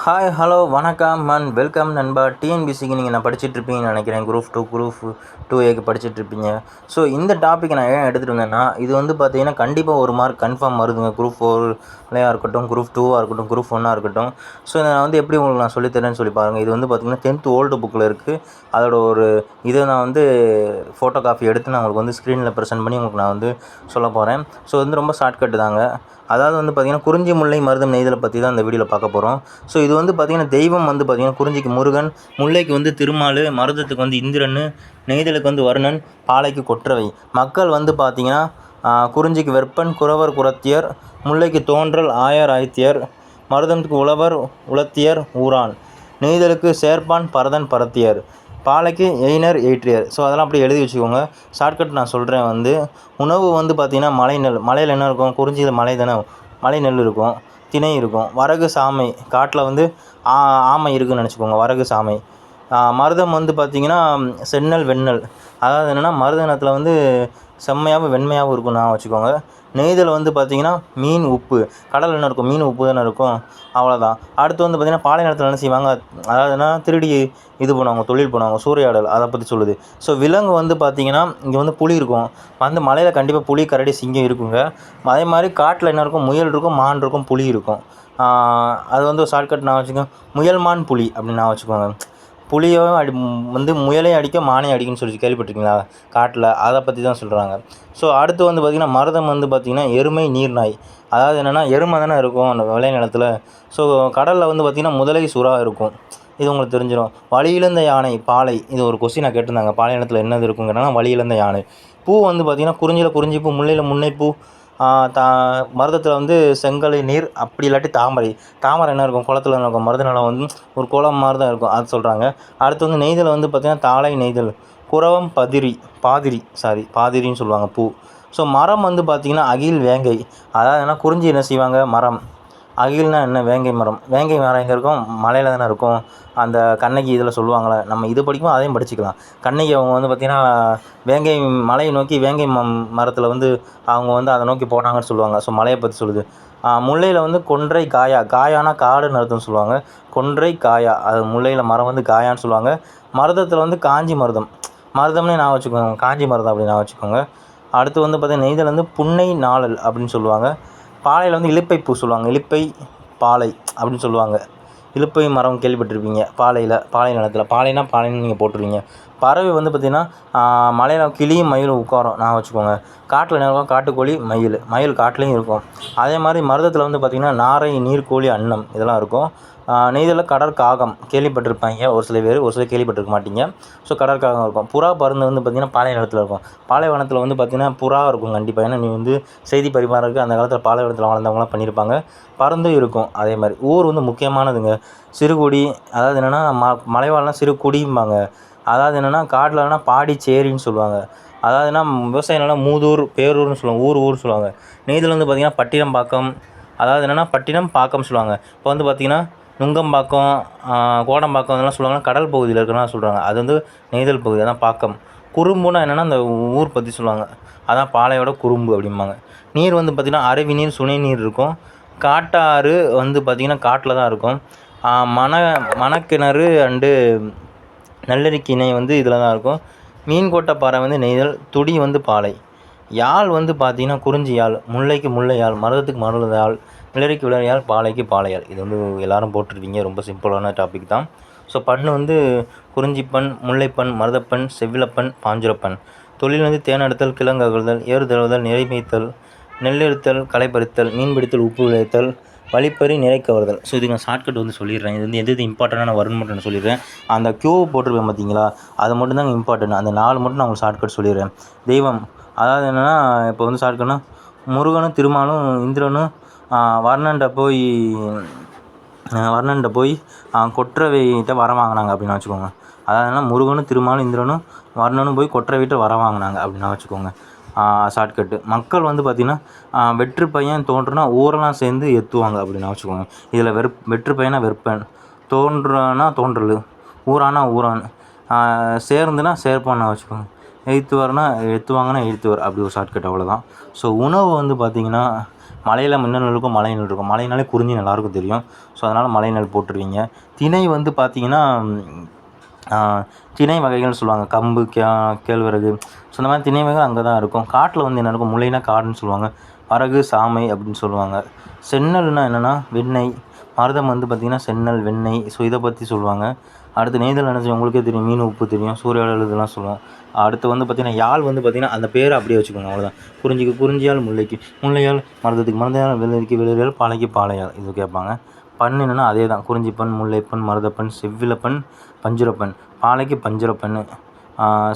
Hi hello வணக்கம் and welcome நண்பா. டிஎன்பிசிக்கு நீங்கள் நான் படிச்சுட்ருப்பீங்கன்னு நினைக்கிறேன். குரூப் 2 படிச்சுட்ருப்பீங்க. ஸோ இந்த டாப்பிக்கை நான் ஏன் எடுத்துகிட்டு வந்தேன்னா, இது வந்து பார்த்தீங்கன்னா கண்டிப்பாக ஒரு மார்க் கன்ஃபார்ம் வருதுங்க. குரூப் 4 இருக்கட்டும், குரூப் 2 இருக்கட்டும், குரூப் 1 இருக்கட்டும். ஸோ இதை நான் வந்து எப்படி உங்களுக்கு நான் சொல்லித்தரேன்னு சொல்லி பாருங்கள். இது வந்து பார்த்திங்கன்னா 10th ஓல்டு புக்கில் இருக்குது. அதோட ஒரு இதை நான் வந்து ஃபோட்டோ காப்பி எடுத்து நான் உங்களுக்கு வந்து ஸ்க்ரீனில் ப்ரெசென்ட் பண்ணி உங்களுக்கு நான் வந்து சொல்ல போகிறேன். ஸோ வந்து ரொம்ப ஷார்ட்கட்டு தாங்க. அதாவது வந்து பார்த்திங்கன்னா குறிஞ்சி முல்லை மருதம் நெய்தலை பற்றி தான் இந்த வீடியோவில் பார்க்க போகிறோம். ஸோ இது வந்து பார்த்திங்கன்னா தெய்வம் வந்து பார்த்திங்கன்னா குறிஞ்சிக்கு முருகன், முல்லைக்கு வந்து திருமால், மருதத்துக்கு வந்து இந்திரன், நெய்தலுக்கு வந்து வருணன், பாலைக்கு கொற்றவை. மக்கள் வந்து பார்த்திங்கன்னா குறிஞ்சிக்கு வெப்பன், குறவர் குறத்தியர், முல்லைக்கு தோன்றல், ஆயர் ஆய்த்தியர், மருதத்துக்கு உழவர் உலத்தியர் ஊரான், நெய்தலுக்கு சேர்ப்பான் பரதன் பரத்தியர், பாலைக்கு எயினர் எயிற்றியர். ஸோ அதெல்லாம் அப்படியே எழுதி வச்சுக்கோங்க. ஷார்ட்கட் நான் சொல்கிறேன். வந்து உணவு வந்து பார்த்திங்கன்னா மலை நெல். மலையில் என்ன இருக்கும்? குறிஞ்சியில் மலை தானே, மலை நெல் இருக்கும், திணை இருக்கும். வரகு சாமை, காட்டில் வந்து ஆமை இருக்குதுன்னு நினச்சிக்கோங்க, வரகு சாமை. மருதம் வந்து பார்த்திங்கன்னா செந்நெல் வெண்ணெல். அதாவது என்னென்னா மருதனத்தில் வந்து செம்மையாகவும் வெண்மையாகவும் இருக்கும் நான் வச்சுக்கோங்க. நெய்தல் வந்து பார்த்திங்கன்னா மீன் உப்பு, கடல் என்ன இருக்கும்? மீன் உப்பு தானே இருக்கும், அவ்வளோதான். அடுத்து வந்து பார்த்திங்கன்னா பாலை நிலத்தில் என்ன செய்வாங்க? அதாவதுன்னா திருடி இது பண்ணுவாங்க, தொழில் பண்ணுவாங்க, சூறையாடல், அதை பற்றி சொல்லுது. ஸோ விலங்கு வந்து பார்த்திங்கன்னா இங்கே வந்து புலி இருக்கும். வந்து மலையில் கண்டிப்பாக புலி, கரடி, சிங்கம் இருக்குங்க. அதே மாதிரி காட்டில் என்ன இருக்கும்? முயல் இருக்கும், மான் இருக்கும், புலி இருக்கும். அது வந்து ஒரு ஷார்ட்கட் நான் வச்சுக்கோங்க, முயல் மான் புலி அப்படின்னு நான் வச்சுக்கோங்க. புலியும் வந்து முயலையும் அடிக்கும், மானையும் அடிக்கும்னு சொல்லி கேள்விப்பட்டிருக்கீங்களா காட்டில்? அதை பற்றி தான் சொல்கிறாங்க. ஸோ அடுத்து வந்து பார்த்திங்கன்னா மருதம் வந்து பார்த்திங்கன்னா எருமை நீர்நாய். அதாவது என்னென்னா எருமை தானே இருக்கும் அந்த விளை நிலத்தில். ஸோ கடலில் வந்து பார்த்திங்கன்னா முதலை சுறா இருக்கும். இது உங்களுக்கு தெரிஞ்சிடும். வழியிழந்த யானை பாலை. இது ஒரு கொஸ்டின் நான் கேட்டிருந்தாங்க, பாலை நிலத்தில் என்னது இருக்குங்கிறனா வழியிழந்த யானை. பூ வந்து பார்த்திங்கன்னா குறிஞ்சியில் குறிஞ்சிப்பூ, முல்லையில் முல்லைப்பூ, மருதத்தில் வந்து செங்கலை நீர், அப்படி இல்லாட்டி தாமரை. தாமரை என்ன இருக்கும்? குளத்தில் இருக்கும். மருத நிலம் வந்து ஒரு குளம் மாதிரி தான் இருக்கும், அது சொல்கிறாங்க. அடுத்து வந்து நெய்தல் வந்து பார்த்திங்கன்னா தாழை நெய்தல், குரவம் பாதிரின்னு சொல்லுவாங்க பூ. ஸோ மரம் வந்து பார்த்திங்கன்னா அகில் வேங்கை. அதாவது என்ன, குறிஞ்சி என்ன செய்வாங்க? மரம். அகில்னா என்ன? வேங்கை மரம். வேங்கை மரம் எங்கே இருக்கும்? மலையில் தானே இருக்கும். அந்த கண்ணகி இதில் சொல்லுவாங்களே, நம்ம இது படிக்கும் அதையும் படிச்சுக்கலாம். கண்ணகி அவங்க வந்து பார்த்திங்கன்னா வேங்கை மலையை நோக்கி வேங்கை மரத்தில் வந்து அவங்க வந்து அதை நோக்கி போனாங்கன்னு சொல்லுவாங்க. ஸோ மலையை பற்றி சொல்லுது. முல்லையில் வந்து கொன்றை காயா. காயானா காடுன்னு அர்த்தம்னு சொல்லுவாங்க. கொன்றை காயா, அது முல்லையில் மரம் வந்து காயான்னு சொல்லுவாங்க. மருதத்தில் வந்து காஞ்சி மருதம். மருதம்னே நான் வச்சுக்கோங்க, காஞ்சி மருதம் அப்படி நான் வச்சுக்கோங்க. அடுத்து வந்து பார்த்திங்கன்னா நெய்தல் வந்து புன்னை நாளல் அப்படின்னு சொல்லுவாங்க. பாலையில் வந்து இலுப்பை பூ சொல்லுவாங்க. இலுப்பை பாலை அப்படின்னு சொல்லுவாங்க. இலுப்பை மரம் கேள்விப்பட்டிருப்பீங்க பாலை நிலத்தில். பாலைனா பாலைன்னு நீங்கள் போட்டுருவீங்க. பறவை வந்து பார்த்திங்கன்னா மலையில் கிளியும் மயிலும் உட்காரும் நான் வச்சுக்கோங்க. காட்டில் என்ன இருக்கும்? காட்டுக்கோழி, மயில் காட்டிலையும் இருக்கும். அதே மாதிரி மருதத்தில் வந்து பார்த்திங்கன்னா நாரை, நீர்க்கோழி, அன்னம் இதெல்லாம் இருக்கும். நெய்தலில் கடற்காகம் கேள்விப்பட்டிருப்பாங்க ஒரு சில பேர், ஒரு சிலர் கேள்விப்பட்டிருக்க மாட்டீங்க. ஸோ கடற்காகம் இருக்கும். புறா பருந்து வந்து பார்த்திங்கன்னா பாலைவனத்தில் இருக்கும். பாலைவனத்தில் வந்து பார்த்திங்கன்னா புறா இருக்கும் கண்டிப்பாக. ஏன்னா நீ வந்து செய்தி பரிமாறதுக்கு அந்த காலத்தில் பாலைவனத்தில் வாழ்ந்தவங்களாம் பண்ணியிருப்பாங்க. பருந்தும் இருக்கும். அதே மாதிரி ஊர் வந்து முக்கியமானதுங்க. சிறுகுடி, அதாவது என்னென்னா மலைவாழ்னா சிறுகுடிம்பாங்க. அதாவது என்னென்னா காட்டில்னா பாடிச்சேரின்னு சொல்லுவாங்க. அதாவது என்ன, விவசாய நிலம் மூதூர், பேரூர்னு சொல்லுவாங்க. ஊர் சொல்லுவாங்க. நெய்தல் வந்து பார்த்திங்கன்னா பட்டினம் பாக்கம், அதாவது என்னென்னா பட்டினம் பாக்கம் சொல்லுவாங்க. இப்போ வந்து பார்த்திங்கன்னா நுங்கம்பாக்கம், கோடம்பாக்கம் இதெல்லாம் சொல்லுவாங்கன்னா கடல் பகுதியில் இருக்கிறனா சொல்கிறாங்க. அது வந்து நெய்தல் பகுதி, அதான் பாக்கம். குறும்புனா என்னென்னா அந்த ஊர் பற்றி சொல்லுவாங்க. அதான் பாலையோட குறும்பு அப்படிம்பாங்க. நீர் வந்து பார்த்திங்கன்னா அருவி நீர், சுனை நீர் இருக்கும். காட்டாறு வந்து பார்த்திங்கன்னா காட்டில் தான் இருக்கும். மணக்கிணறு அண்டு நல்லெரிக்கிணை வந்து இதில் தான் இருக்கும். மீன் கோட்டப்பாறை வந்து நெய்தல், துடி வந்து பாலை. யாழ் வந்து பார்த்திங்கன்னா குறிஞ்சி யாழ், முல்லைக்கு முல்லை யாழ், மருதத்துக்கு மருத யாழ், நிலரிக்கு விளர் யாழ், பாலைக்கு பாலை யாழ். இது வந்து எல்லோரும் போட்டிருக்கீங்க, ரொம்ப சிம்பிளான டாபிக் தான். ஸோ பண்ணு வந்து குறிஞ்சிப்பண், முல்லைப்பண், மருதப்பண், செவ்விலப்பண், பாஞ்சுரப்பண். தொழில் வந்து தேனெடுத்தல், கிழங்கு அகழ்தல், ஏறு தழுவுதல், நிறை மேய்த்தல், நெல்லெடுத்தல், களை பறித்தல், மீன் பிடித்தல், உப்பு விளைத்தல், வழிப்பறி, நிறை கவர்தல். ஸோ இதுக்கு நான் ஷார்ட்கட் வந்து சொல்லிடுறேன். இது வந்து எது இம்பார்ட்டண்டான வரும்னு மட்டும் நான் சொல்லிடுறேன். அந்த க்யூ போட்டிருப்பேன் பார்த்தீங்களா, அது மட்டும் தாங்க இம்பார்ட்டன்ட். அந்த 4 மட்டும் நான் உங்களுக்கு ஷார்ட்கட் சொல்லிடுறேன். தெய்வம், அதாவது என்னென்னா இப்போ வந்து ஷார்ட்கட்னா முருகனும் திருமாலும் இந்திரனும் வர்ணன்ட்ட போய் கொற்றவைகிட்ட வர வாங்கினாங்க அப்படின்னு வச்சுக்கோங்க. அதாவது முருகனும் திருமாலும் இந்திரனும் வர்ணனும் போய் கொற்றவைகிட்ட வர வாங்கினாங்க அப்படின்னு வச்சுக்கோங்க. ஷார்ட்கட்டு. மக்கள் வந்து பார்த்திங்கன்னா வெற்று பையன் தோன்றுனா ஊரெல்லாம் சேர்ந்து எத்துவாங்க அப்படின்னு வச்சுக்கோங்க. இதில் வெற்று பையனா வெற்பன், தோன்றுனா தோன்றல், ஊரானா ஊரான், சேர்ந்துனா சேர்ப்பான்னு வச்சுக்கோங்க. எய்த்துவார்னா எத்துவாங்கன்னா எய்த்துவார், அப்படி ஒரு ஷார்ட்கட், அவ்வளோதான். ஸோ உணவு வந்து பார்த்திங்கன்னா மலையில் மின்னல் இருக்கும், மலை நெல் இருக்கும். மலைனாலே குறிஞ்சி எல்லாருக்கும் தெரியும். ஸோ அதனால் மலை நெல் போட்டுருவீங்க. திணை வந்து பார்த்திங்கன்னா திணை வகைகள்னு சொல்லுவாங்க. கம்பு, கேழ்வரகு. ஸோ இந்த மாதிரி திணை வகைகள் அங்கே தான் இருக்கும். காட்டில் வந்து என்ன இருக்கும், முல்லைனா காடுன்னு சொல்லுவாங்க. வரகு, சாமை அப்படின்னு சொல்லுவாங்க. செந்நெல்னால் என்னென்னா வெண்ணெய். மருதம் வந்து பார்த்திங்கன்னா செந்நெல், வெண்ணெய். ஸோ இதை பற்றி சொல்லுவாங்க. அடுத்து நெய்தல் நினச்சி உங்களுக்கே தெரியும், மீன் உப்பு தெரியும், சூறையாடல் இதெல்லாம் சொல்லுவோம். அடுத்து வந்து பார்த்திங்கன்னா யாழ் வந்து பார்த்திங்கன்னா அந்த பேரை அப்படியே வச்சுக்கோங்க, அவ்வளோதான். குறிஞ்சிக்கு குறிஞ்சியால், முல்லைக்கு முல்லையால், மருதத்துக்கு மருதையால், வெள்ளரிக்கு வெள்ளரியால், பாலைக்கு பாலையால் இது கேட்பாங்க. பண் என்னென்னா அதே தான், குறிஞ்சிப்பண், முல்லைப்பண், மருதப்பண், செவ்விலப்பண், பஞ்சுரப்பண். பாலைக்கு பஞ்சுரப்பண்.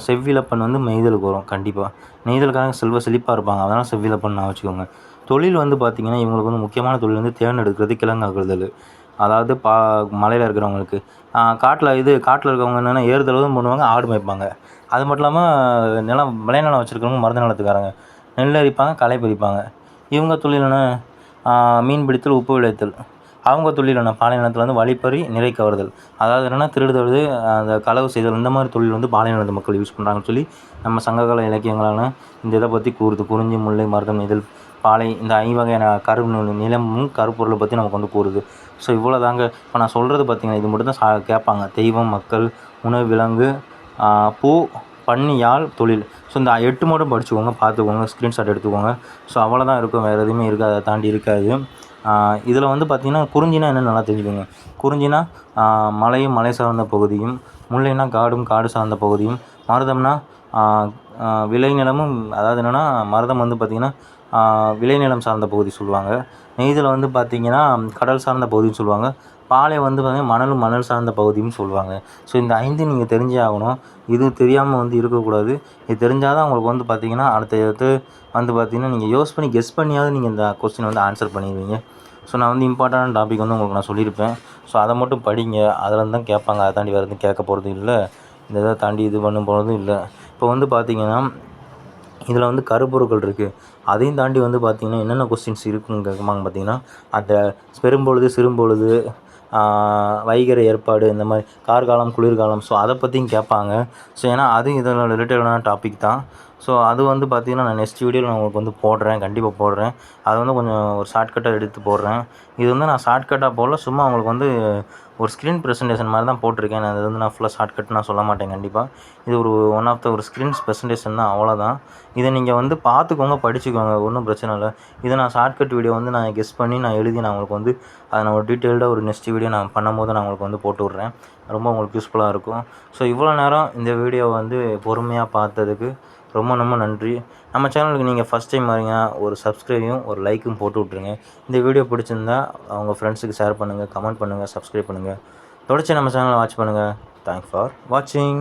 செவ்விலப்பண் வந்து நெய்தலுக்கு வரும் கண்டிப்பாக. நெய்தலுக்காக செழிப்பாக இருப்பாங்க, அதனால் செவ்விலப்பண் நான் வச்சுக்கோங்க. தொழில் வந்து பார்த்திங்கன்னா இவங்களுக்கு வந்து முக்கியமான தொழில் வந்து தேன் எடுக்கிறது, கிழங்காக்குதல். அதாவது மலையில் இருக்கிறவங்களுக்கு. காட்டில் இருக்கிறவங்க என்னென்னா ஏறுதளவும் பண்ணுவாங்க, ஆடு மேய்ப்பாங்க. அது மட்டும் இல்லாமல் விளைநிலம் வச்சுருக்கவங்க மருத நிலத்துக்காரங்க நெல் அரிப்பாங்க, களை பறிப்பாங்க. இவங்க தொழில் என்ன, மீன் பிடித்தல், உப்பு விளைத்தல். அவங்க தொழில் என்ன, பாலை நிலத்தில் வந்து வழிப்பறி, நிறை கவர்தல். அதாவது என்னென்னா திருடுதல், அந்த களவு செய்தல். இந்த மாதிரி தொழில் வந்து பாலை நிலத்து மக்கள் யூஸ் பண்ணுறாங்கன்னு சொல்லி நம்ம சங்ககால இலக்கியங்களான இந்த இதை பற்றி கூறுது. குறிஞ்சி, முல்லை, மருதம், நெய்தல், பாலை, இந்த 5 வகையான நிலமும் கருப்பொருளை பற்றி நமக்கு வந்து கூறுது. ஸோ இவ்வளோ தாங்க. இப்போ நான் சொல்கிறது பார்த்திங்கன்னா இது மட்டும் தான் கேட்பாங்க. தெய்வம், மக்கள், உணவு, விலங்கு, பூ, பண்ணி, யாழ், தொழில். ஸோ இந்த 8 மட்டும் படிச்சுக்கோங்க, பார்த்துக்கோங்க, ஸ்க்ரீன்ஷாட் எடுத்துக்கோங்க. ஸோ அவ்வளோதான் இருக்கும், வேறு எதுவுமே இருக்காது, அதை தாண்டி இருக்காது. இதில் வந்து பார்த்திங்கன்னா குறிஞ்சினா என்னென்னு நல்லா தெரிஞ்சுக்கோங்க. குறிஞ்சினா மலையும் மலை சார்ந்த பகுதியும், முல்லைனா காடும் காடு சார்ந்த பகுதியும், மருதம்னா விளைநிலமும். அதாவது என்னென்னா மருதம் வந்து பார்த்திங்கன்னா விளைநிலம் சார்ந்த பகுதி சொல்லுவாங்க. நெய்தல் வந்து பார்த்திங்கன்னா கடல் சார்ந்த பகுதின்னு சொல்லுவாங்க. பாலை வந்து பார்த்திங்கன்னா மணல் சார்ந்த பகுதின்னு சொல்லுவாங்க. ஸோ இந்த 5 நீங்கள் தெரிஞ்சே ஆகணும். இது தெரியாமல் வந்து இருக்கக்கூடாது. இது தெரிஞ்சால் தான் உங்களுக்கு வந்து பார்த்திங்கன்னா அடுத்து வந்து பார்த்திங்கன்னா நீங்கள் யோஸ் பண்ணி கெஸ் பண்ணியாவது நீங்கள் இந்த கொஸ்டின் வந்து ஆன்சர் பண்ணிடுவீங்க. ஸோ நான் வந்து இம்பார்ட்டண்டான டாபிக் வந்து உங்களுக்கு நான் சொல்லியிருப்பேன். ஸோ அதை மட்டும் படிங்க, அதில் தான் கேட்பாங்க. அதை தாண்டி வேறு எதுவும் கேட்க போகிறது இல்லை. இந்த இதை தாண்டி இது பண்ண போகிறதும் இல்லை. இப்போ வந்து பார்த்திங்கன்னா இதில் வந்து கருப்பொருட்கள் இருக்குது. அதையும் தாண்டி வந்து பார்த்திங்கன்னா என்னென்ன கொஸ்டின்ஸ் இருக்குன்னு கேட்குமாங்க பார்த்திங்கன்னா அந்த பெரும்பொழுது, சிறும்பொழுது, வைகறை ஏற்பாடு, இந்த மாதிரி கார்காலம், குளிர்காலம். ஸோ அதை பற்றியும் கேட்பாங்க. ஸோ ஏன்னா அது இதில் ரிலேட்டடான டாபிக் தான். ஸோ அது வந்து பார்த்திங்கன்னா நான் நெக்ஸ்ட் வீடியோவில் நான் உங்களுக்கு வந்து போடுறேன், கண்டிப்பாக போடுறேன். அது வந்து கொஞ்சம் ஒரு ஷார்ட்கட்டாக எடுத்து போடுறேன். இது வந்து நான் ஷார்ட்கட்டாக போடல, சும்மா உங்களுக்கு வந்து ஒரு ஸ்க்ரீன் ப்ரெசன்டேஷன் மாதிரி தான் போட்டிருக்கேன். அது வந்து நான் ஃபுல்லாக ஷார்ட்கட் நான் சொல்ல மாட்டேன் கண்டிப்பாக. இது ஒன் ஆஃப் த ஒரு ஸ்க்ரீன் ப்ரெசன்டேஷன் தான், அவ்வளோதான். இதை நீங்கள் வந்து பார்த்துக்கோங்க, படிச்சுக்கோங்க, ஒன்றும் பிரச்சனை இல்லை. இதை நான் ஷார்ட்கட் வீடியோ வந்து நான் கெஸ் பண்ணி நான் எழுதி நான் உங்களுக்கு வந்து அதை நான் ஒரு டீட்டெயில்டாக ஒரு நெக்ஸ்ட் வீடியோ நான் பண்ணும்போது நான் உங்களுக்கு வந்து போட்டு விட்றேன். ரொம்ப உங்களுக்கு யூஸ்ஃபுல்லாக இருக்கும். ஸோ இவ்வளோ நேரம் இந்த வீடியோவை வந்து பொறுமையாக பார்த்ததுக்கு ரொம்ப ரொம்ப நன்றி. நம்ம சேனலுக்கு நீங்கள் ஃபஸ்ட் டைம் வரீங்கன்னா ஒரு சப்ஸ்கிரைபையும் ஒரு லைக்கும் போட்டு விட்ருங்க. இந்த வீடியோ பிடிச்சிருந்தா அவங்க ஃப்ரெண்ட்ஸுக்கு ஷேர் பண்ணுங்கள், கமெண்ட் பண்ணுங்கள், சப்ஸ்கிரைப் பண்ணுங்கள். தொடர்ச்சி நம்ம சேனலை வாட்ச் பண்ணுங்கள். தேங்க்ஸ் ஃபார் வாட்சிங்.